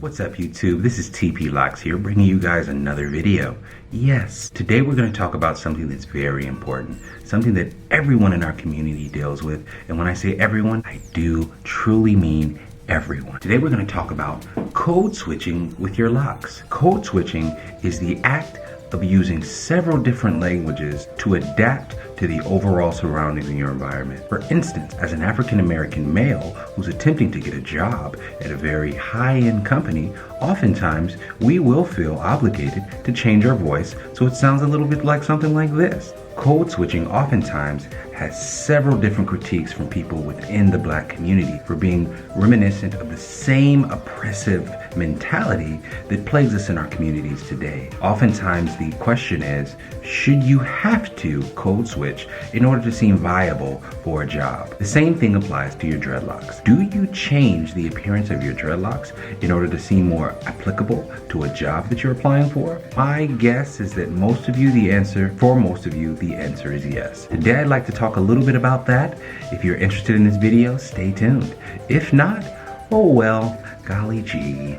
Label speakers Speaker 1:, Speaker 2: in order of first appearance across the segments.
Speaker 1: What's up YouTube? This is Dreadlocks here, bringing you guys another video. Yes, today we're going to talk about something that's very important, something that everyone in our community deals with, and when I say everyone, I do truly mean everyone. Today we're going to talk about code switching with your locks. Code switching is the act of using several different languages to adapt to the overall surroundings in your environment. For instance, as an African American male who's attempting to get a job at a very high-end company, oftentimes we will feel obligated to change our voice so it sounds a little bit like something like this. Code switching oftentimes has several different critiques from people within the Black community for being reminiscent of the same oppressive mentality that plagues us in our communities today. Oftentimes the question is, should you have to code switch in order to seem viable for a job? The same thing applies to your dreadlocks. Do you change the appearance of your dreadlocks in order to seem more applicable to a job that you're applying for? My guess is that for most of you, the answer is yes. Today I'd like to talk a little bit about that. If you're interested in this video, stay tuned. If not, oh well, golly gee.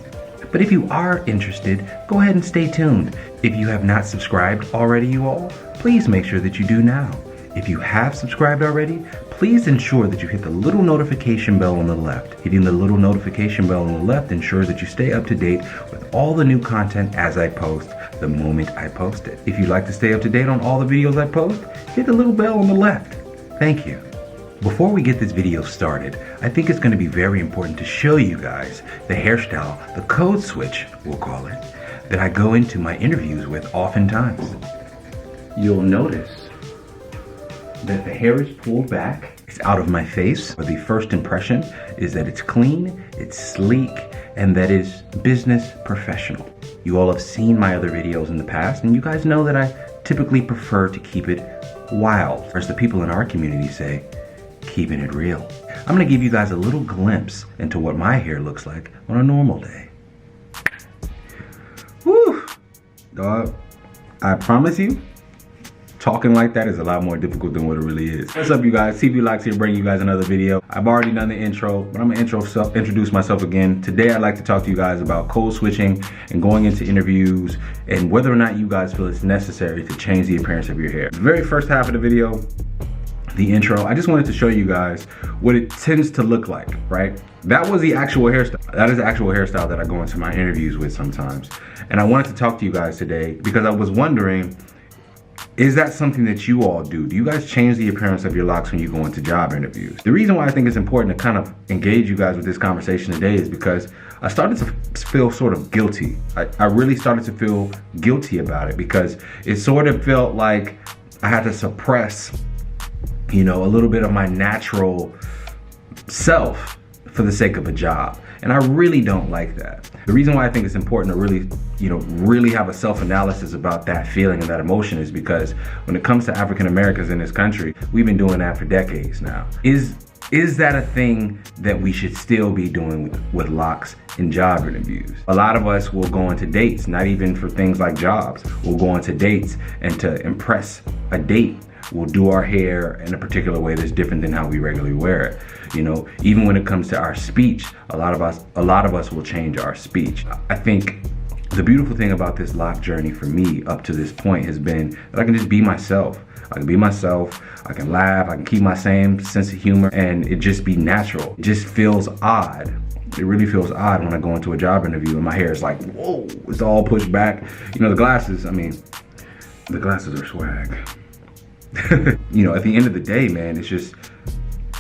Speaker 1: But if you are interested, go ahead and stay tuned. If you have not subscribed already, you all, please make sure that you do now. If you have subscribed already, please ensure that you hit the little notification bell on the left. Hitting the little notification bell on the left ensures that you stay up to date with all the new content as I post the moment I post it. If you'd like to stay up to date on all the videos I post, hit the little bell on the left. Thank you. Before we get this video started, I think it's going to be very important to show you guys the hairstyle, the code switch, we'll call it, that I go into my interviews with oftentimes. You'll notice that the hair is pulled back, it's out of my face. The first impression is that it's clean, it's sleek, and that is business professional. You all have seen my other videos in the past, and you guys know that I typically prefer to keep it wild. As the people in our community say, keeping it real. I'm gonna give you guys a little glimpse into what my hair looks like on a normal day. Whew, dog, I promise you, talking like that is a lot more difficult than what it really is. What's up you guys, Dreadlocks here bringing you guys another video. I've already done the intro, but I'm gonna introduce myself again. Today I'd like to talk to you guys about code switching and going into interviews and whether or not you guys feel it's necessary to change the appearance of your hair. The very first half of the video, the intro, I just wanted to show you guys what it tends to look like, right? That was the actual hairstyle. That is the actual hairstyle that I go into my interviews with sometimes. And I wanted to talk to you guys today because I was wondering, is that something that you all do? Do you guys change the appearance of your locks when you go into job interviews? The reason why I think it's important to kind of engage you guys with this conversation today is because I started to feel sort of guilty. I really started to feel guilty about it because it sort of felt like I had to suppress, you know, a little bit of my natural self for the sake of a job. And I really don't like that. The reason why I think it's important to really have a self-analysis about that feeling and that emotion is because when it comes to African Americans in this country, we've been doing that for decades now. Is that a thing that we should still be doing with locks in job interviews? A lot of us will go into dates, not even for things like jobs. We'll go into dates and to impress a date, we'll do our hair in a particular way that's different than how we regularly wear it. You know, even when it comes to our speech, a lot of us will change our speech. I think the beautiful thing about this lock journey for me up to this point has been that I can just be myself. I can be myself, I can laugh, I can keep my same sense of humor, and it just be natural. It just feels odd. It really feels odd when I go into a job interview and my hair is like, whoa, it's all pushed back. You know, the glasses are swag. You know, at the end of the day, man, it's just,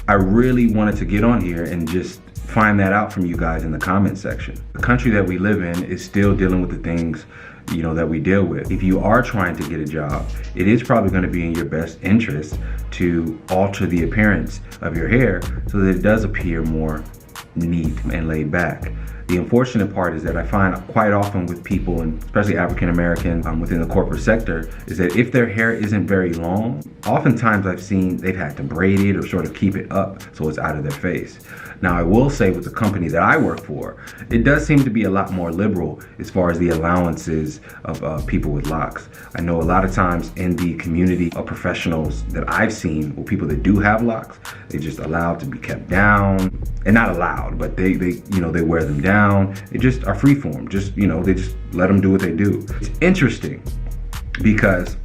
Speaker 1: I really wanted to get on here and just find that out from you guys in the comment section. The country that we live in is still dealing with the things, you know, that we deal with. If you are trying to get a job, it is probably going to be in your best interest to alter the appearance of your hair so that it does appear more neat and laid back. The unfortunate part is that I find quite often with people, and especially African American within the corporate sector, is that if their hair isn't very long, oftentimes I've seen they've had to braid it or sort of keep it up so it's out of their face. Now I will say with the company that I work for, it does seem to be a lot more liberal as far as the allowances of people with locks. I know a lot of times in the community of professionals that I've seen, or people that do have locks, they're just allowed to be kept down, and not allowed, but they wear them down. down. They just are free form. Just, you know, they just let them do what they do. It's interesting because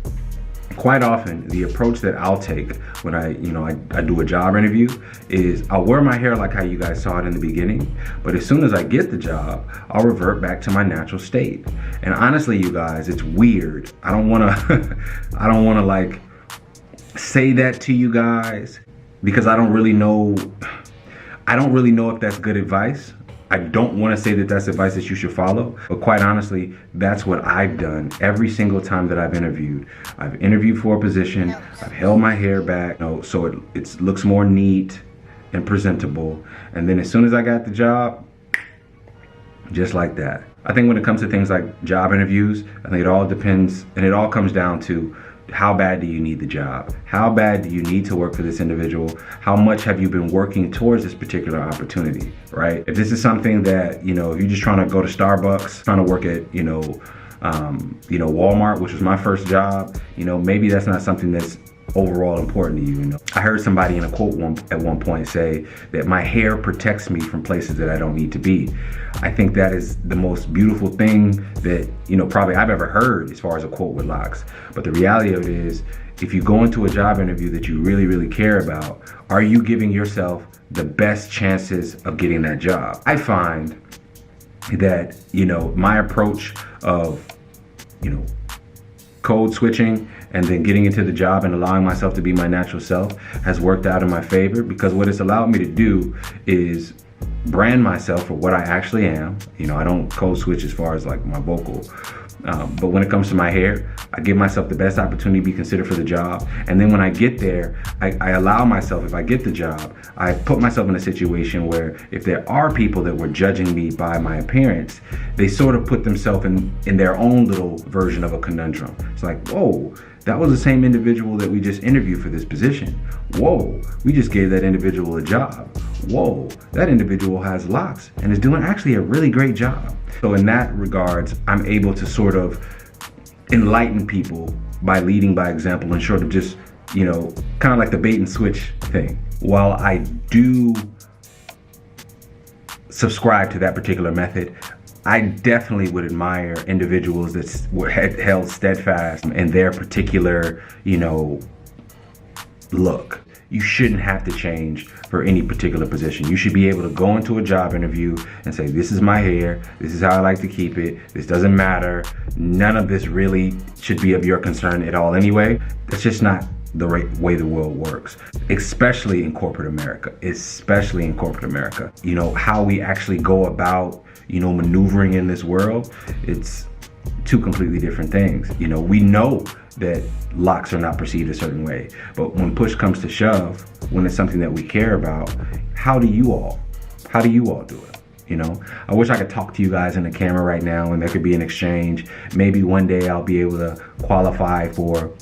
Speaker 1: quite often the approach that I'll take when I do a job interview is I'll wear my hair like how you guys saw it in the beginning, but as soon as I get the job, I'll revert back to my natural state. And honestly, you guys, it's weird. I don't wanna like say that to you guys because I don't really know if that's good advice. I don't want to say that that's advice that you should follow, but quite honestly, that's what I've done every single time that I've interviewed. I've interviewed for a position, I've held my hair back, so it looks more neat and presentable. And then as soon as I got the job, just like that. I think when it comes to things like job interviews, I think it all depends, and it all comes down to how bad do you need the job? How bad do you need to work for this individual? How much have you been working towards this particular opportunity, right? If this is something that, you know, if you're just trying to go to Starbucks, trying to work at, Walmart, which was my first job, you know, maybe that's not something that's overall important to you, you know. I heard somebody in a quote at one point say that my hair protects me from places that I don't need to be. I think that is the most beautiful thing that, you know, probably I've ever heard as far as a quote with locks. But the reality of it is, if you go into a job interview that you really, really care about, are you giving yourself the best chances of getting that job? I find that, you know, my approach of, you know, code switching and then getting into the job and allowing myself to be my natural self has worked out in my favor, because what it's allowed me to do is brand myself for what I actually am. You know, I don't code switch as far as like my vocal, but when it comes to my hair, I give myself the best opportunity to be considered for the job. And then when I get there, I allow myself, if I get the job, I put myself in a situation where if there are people that were judging me by my appearance, they sort of put themselves in their own little version of a conundrum. It's like, whoa, that was the same individual that we just interviewed for this position. Whoa, we just gave that individual a job. Whoa, that individual has locks and is doing actually a really great job. So in that regards, I'm able to sort of enlighten people by leading by example and sort of just, you know, kind of like the bait and switch thing. While I do subscribe to that particular method, I definitely would admire individuals that were held steadfast in their particular, you know, look. You shouldn't have to change for any particular position. You should be able to go into a job interview and say, this is my hair, this is how I like to keep it, this doesn't matter, none of this really should be of your concern at all anyway. That's just not the right way the world works, especially in corporate America, You know, how we actually go about, you know, maneuvering in this world, it's two completely different things. You know, we know that locks are not perceived a certain way, but when push comes to shove, when it's something that we care about, how do you all do it? You know, I wish I could talk to you guys in the camera right now and there could be an exchange. Maybe one day I'll be able to qualify for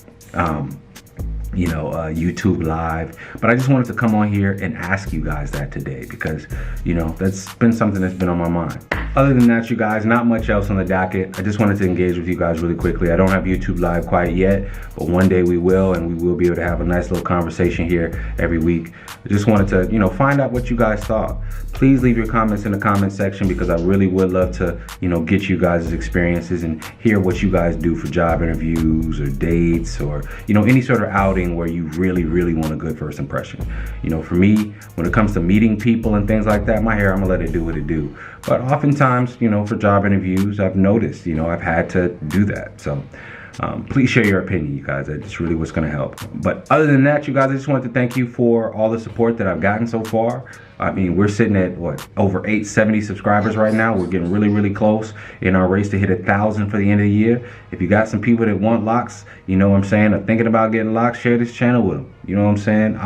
Speaker 1: YouTube Live, but I just wanted to come on here and ask you guys that today because, you know, that's been something that's been on my mind. Other than that, you guys, not much else on the docket. I just wanted to engage with you guys really quickly. I don't have YouTube Live quite yet, but one day we will, and we will be able to have a nice little conversation here every week. I just wanted to, you know, find out what you guys thought. Please leave your comments in the comment section because I really would love to, you know, get you guys' experiences and hear what you guys do for job interviews or dates or, you know, any sort of outing where you really, really want a good first impression. You know, for me, when it comes to meeting people and things like that, my hair, I'm gonna let it do what it do. But oftentimes, you know, for job interviews, I've noticed, you know, I've had to do that. So please share your opinion, you guys. That's really what's gonna help. But other than that, you guys, I just wanted to thank you for all the support that I've gotten so far. I mean, we're sitting at what, over 870 subscribers right now. We're getting really, really close in our race to hit 1,000 for the end of the year. If you got some people that want locks, you know what I'm saying, or thinking about getting locks, share this channel with them. You know what I'm saying?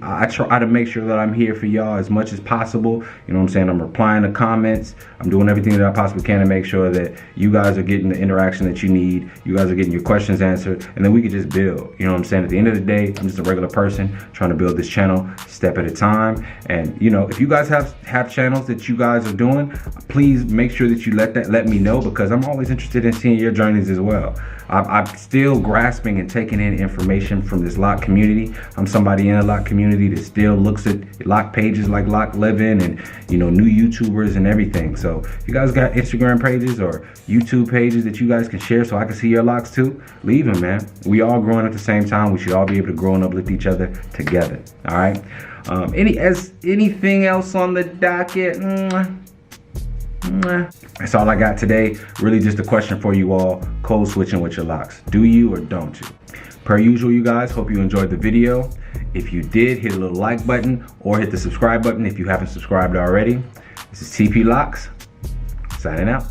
Speaker 1: I try to make sure that I'm here for y'all as much as possible. You know what I'm saying? I'm replying to comments. I'm doing everything that I possibly can to make sure that you guys are getting the interaction that you need. You guys are getting your questions answered, and then we can just build. You know what I'm saying? At the end of the day, I'm just a regular person trying to build this channel step at a time. And you know, if you guys have channels that you guys are doing, please make sure that you let me know, because I'm always interested in seeing your journeys as well. I'm still grasping and taking in information from this lock community. I'm somebody in a lock community that still looks at lock pages like Lock Living and, you know, new YouTubers and everything. So if you guys got Instagram pages or YouTube pages that you guys can share so I can see your locks too, leave them, man. We all growing at the same time. We should all be able to grow and uplift each other together. All right. Anything else on the docket? That's all I got today. Really just a question for you all. Code switching with your locks. Do you or don't you? Per usual, you guys, hope you enjoyed the video. If you did, hit a little like button or hit the subscribe button if you haven't subscribed already. This is TP Locks, signing out.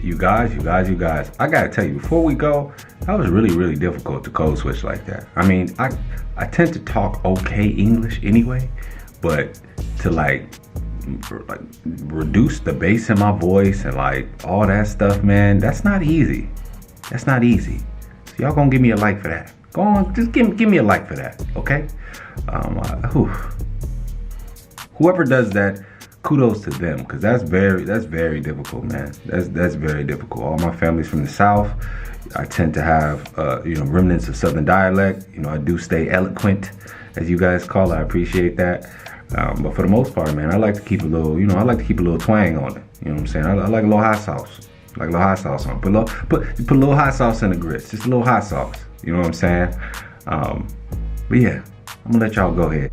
Speaker 1: You guys, I gotta tell you, before we go, that was really difficult to code switch like that. I mean, I tend to talk okay English anyway, but to like reduce the bass in my voice and like all that stuff, man, that's not easy. That's not easy. So y'all gonna give me a like for that. Go on, just give me a like for that, okay? Whoever does that, kudos to them, because that's very difficult, man. That's very difficult. All my family's from the South. I tend to have you know, remnants of Southern dialect. You know, I do stay eloquent, as you guys call it. I appreciate that. But for the most part, man, I like to keep a little, you know, I like to keep a little twang on it. You know what I'm saying? I like a little hot sauce. Like a little hot sauce on it. Put a little hot sauce in the grits. Just a little hot sauce. You know what I'm saying? But yeah, I'm gonna let y'all go ahead.